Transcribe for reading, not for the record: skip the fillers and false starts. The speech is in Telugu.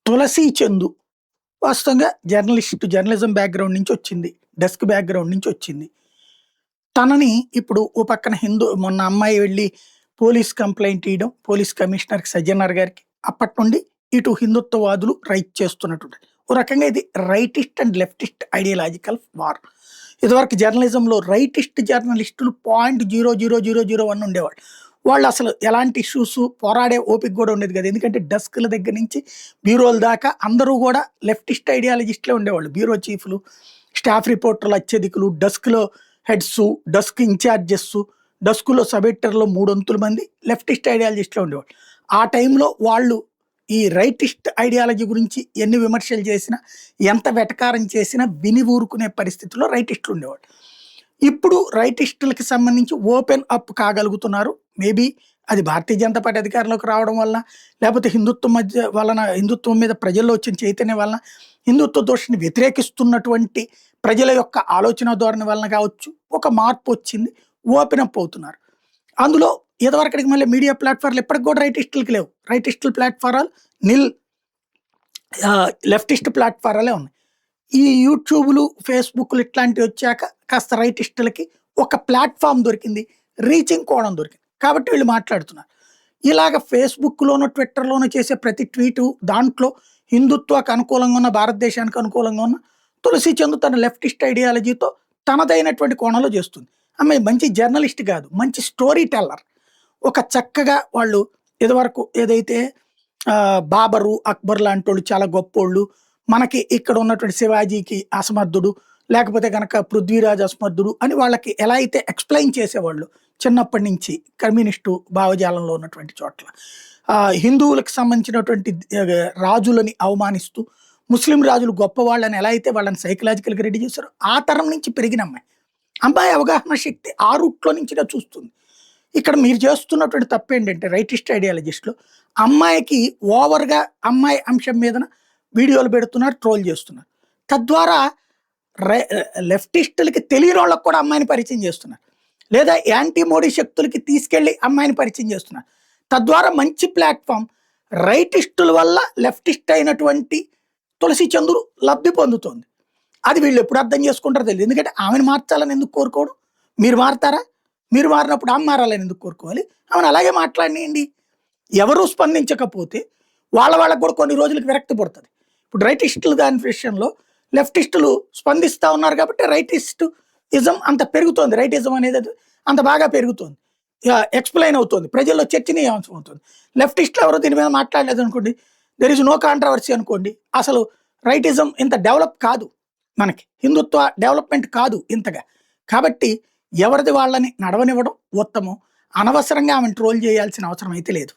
తులసి చందు వాస్తవంగా జర్నలిజం బ్యాక్‌గ్రౌండ్ నుంచొచ్చింది. డెస్క్ బ్యాక్‌గ్రౌండ్ నుంచొచ్చింది. తనని ఇప్పుడు ఓ పక్కన మొన్న అమ్మాయి వెళ్లి పోలీస్ కంప్లెయింట్ ఇయడం, పోలీస్ కమిషనర్‌కి సజ్జనార్ గారికి. అప్పటినుండి ఇటు హిందుత్వవాదులు రైట్ చేస్తున్నటువంటి. ఓ రకంగా ఇది rightist and leftist ideological war. ఇదివరకు జర్నలిజంలో రైటిస్ట్ జర్నలిస్టులు 0.00001 ఉండేవాళ్ళు. వాళ్ళసలు ఎలాంటి ఇష్యూస్ పోరాడే ఓపిక గూడా ఉండేది కాదు. ఎందుకంటే డెస్క్‌ల దగ్గర నుంచి బ్యూరోల దాకా అందరూ గూడా లెఫ్టిస్ట్ ఐడియాలజిస్ట్‌లే ఉండేవాళ్ళు. బ్యూరో చీఫ్‌లు, స్టాఫ్ రిపోర్టర్లు అత్యధికులు, డెస్క్‌లో హెడ్సు, డెస్క్ ఇన్‌చార్జెస్సు, డెస్క్‌లో సబ్ ఎడిటర్‌లో మూడొంతుల మంది లెఫ్టిస్ట్ ఐడియాలజిస్ట్‌లే ఉండేవాళ్ళు. ఆ టైంలో వాళ్ళు ఈ రైటిస్ట్ ఐడియాలజీ గురించి ఎన్ని విమర్శలు చేసినా, ఎంత వెటకారం చేసినా విని ఊరుకునే పరిస్థితిలో రైటిస్టులు ఉండేవాళ్ళు. ఇప్పుడు రైటిస్టులకి సంబంధించి ఓపెన్ అప్ కాగలుగుతున్నారు. మేబీ అది భారతీయ జనతా పార్టీ అధికారంలోకి రావడం వలన, లేకపోతే హిందుత్వం మీద ప్రజల్లో వచ్చిన చైతన్యం వలన, హిందుత్వ దోషాన్ని వ్యతిరేకిస్తున్నటువంటి ప్రజల యొక్క ఆలోచన ధోరణి వలన కావచ్చు, ఒక మార్పొచ్చింది. ఓపెన్ అప్ అవుతున్నారు. అందులో ఇదివరకటికి మళ్ళీ మీడియా ప్లాట్‌ఫార్మ్‌లు ఇప్పటికి కూడా రైటిస్టులకి లేవు. రైటిస్టుల ప్లాట్‌ఫారాలు నిల్ లెఫ్టిస్ట్ ప్లాట్‌ఫారాలే ఉన్నాయి. ఈ యూట్యూబ్‌లు, ఫేస్‌బుక్‌లు ఇట్లాంటివొచ్చాక కాస్త రైటిస్టులకి ఒక ప్లాట్‌ఫార్మ్ దొరికింది. రీచింగ్ కోణం దొరికింది. కాబట్టి వీళ్ళు మాట్లాడుతున్నారు. ఇలాగ ఫేస్‌బుక్‌లోనో, ట్విట్టర్‌లోనో చేసే ప్రతి ట్వీటు దాంట్లో హిందుత్వకు అనుకూలంగా ఉన్న, భారతదేశానికి అనుకూలంగా ఉన్న తులసి చంద్ తన లెఫ్టిస్ట్ ఐడియాలజీతో తనదైనటువంటి కోణంలో చేస్తుంది. ఆమె మంచి జర్నలిస్ట్ కాదు. మంచి స్టోరీ టెల్లర్. ఒక చక్కగా వాళ్ళు ఇదివరకు ఏదైతే బాబరు, అక్బర్ లాంటోళ్ళు చాలా గొప్పోళ్ళు. మనకి ఇక్కడ ఉన్నటువంటి శివాజీకి అసమర్థుడు, లేకపోతే గనక పృథ్వీరాజ్ అసమర్థుడు అని వాళ్ళకి ఎలా అయితే ఎక్స్‌ప్లెయిన్ చేసేవాళ్ళు చిన్నప్పటి నుంచి కమ్యూనిస్టు భావజాలంలో ఉన్నటువంటి చోట్ల. హిందువులకు సంబంధించినటువంటి రాజులని అవమానిస్తూ, ముస్లిం రాజులు గొప్పవాళ్ళని ఎలా అయితే వాళ్ళని సైకలాజికల్‌గా రెడీ చేశారో, ఆ తరం నుంచి పెరిగిన అమ్మాయి. అమ్మాయి అవగాహన శక్తి ఆ రూట్‌లో నుంచినే చూస్తుంది. ఇక్కడ మీరు చేస్తున్నటువంటి తప్పేంటంటే రైటిస్ట్ ఐడియాలజిస్ట్‌లు అమ్మాయికి ఓవర్‌గా అమ్మాయి అంశం మీదన వీడియోలు పెడుతున్నారు, ట్రోల్ చేస్తున్నారు. తద్వారా రై లెఫ్టిస్టులకి తెలియనోళ్ళకి కూడా అమ్మాయిని పరిచయం చేస్తున్నారు. లేదా యాంటీ మోడీ శక్తులకి తీసుకెళ్ళి అమ్మాయిని పరిచయం చేస్తున్నారు. తద్వారా మంచి ప్లాట్‌ఫార్మ్ రైటిస్టుల వల్ల లెఫ్టిస్ట్ అయినటువంటి తులసి చంద్రు లబ్ధి పొందుతోంది. అది వీళ్ళు ఎప్పుడు అర్థం చేసుకుంటారో తెలీదు. ఎందుకంటే ఆమెను మార్చాలని ఎందుకు కోరుకోవడం? మీరు మారతారా? మీరు మారినప్పుడు ఆమె మారాలని ఎందుకు కోరుకోవాలి? ఆమెను అలాగే మాట్లాడనీయండి. ఎవరు స్పందించకపోతే వాళ్ళకి కూడా కొన్ని రోజులకి విరక్తి పుడతది. ఇప్పుడు రైటిస్టులు దాని విషయంలో లెఫ్టిస్టులు స్పందిస్తా ఉన్నారు కాబట్టి రైటిస్టుయిజం అంత పెరుగుతోంది. రైటిజం అనేది అంత బాగా పెరుగుతోంది. ఎక్స్‌ప్లెయిన్ అవుతోంది. ప్రజల్లో చర్చనీయాంశం అవుతుంది. లెఫ్టిస్టులు ఎవరు దీని మీద మాట్లాడలేదనుకోండి, దేర్ ఈజ్ నో కాంట్రవర్సీ అనుకోండి. అసలు రైటిజం ఇంత డెవలప్ కాదు మనకి. హిందుత్వ డెవలప్‌మెంట్ కాదు ఇంతగా. కాబట్టి ఎవరిది వాళ్ళని నడవనివ్వడం ఉత్తమం. అనవసరంగా ఆమెను ట్రోల్ చేయాల్సిన అవసరం అయితే లేదు.